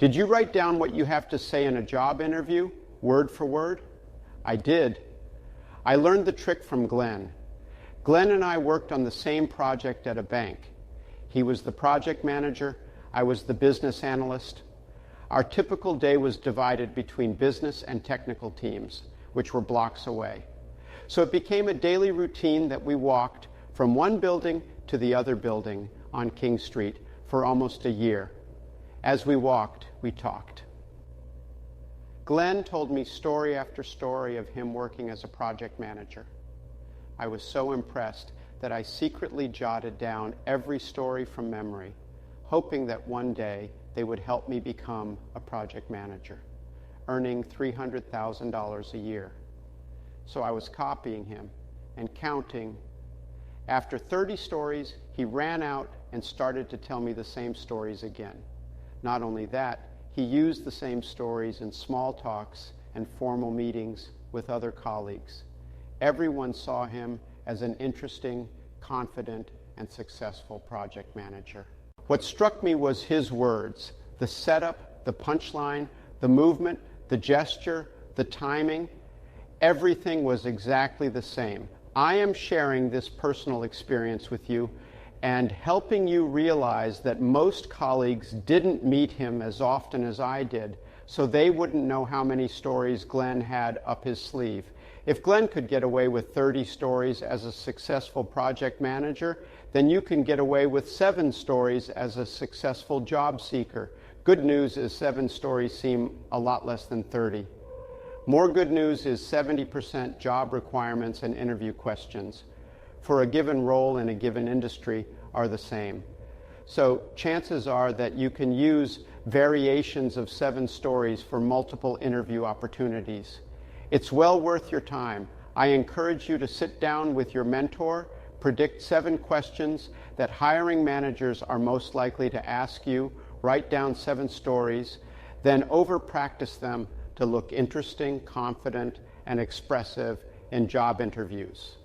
Did you write down what you have to say in a job interview, word for word? I did. I learned the trick from Glenn. Glenn and I worked on the same project at a bank. He was the project manager, I was the business analyst. Our typical day was divided between business and technical teams, which were blocks away. So it became a daily routine that we walked from one building to the other building on King Street for almost a year. As we walked, we talked. Glenn told me story after story of him working as a project manager. I was so impressed that I secretly jotted down every story from memory, hoping that one day they would help me become a project manager, earning $300,000 a year. So I was copying him and counting. After 30 stories, he ran out and started to tell me the same stories again. Not only that, he used the same stories in small talks and formal meetings with other colleagues. Everyone saw him as an interesting, confident, and successful project manager. What struck me was his words: the setup, the punchline, the movement, the gesture, the timing. Everything was exactly the same. I am sharing this personal experience with you and helping you realize that most colleagues didn't meet him as often as I did, so they wouldn't know how many stories Glenn had up his sleeve. If Glenn could get away with 30 stories as a successful project manager, then you can get away with 7 stories as a successful job seeker. Good news is 7 stories seem a lot less than 30. More good news is 70% job requirements and interview questions for a given role in a given industry are the same. So chances are that you can use variations of 7 stories for multiple interview opportunities. It's well worth your time. I encourage you to sit down with your mentor, predict 7 questions that hiring managers are most likely to ask you, write down 7 stories, then over-practice them to look interesting, confident, and expressive in job interviews.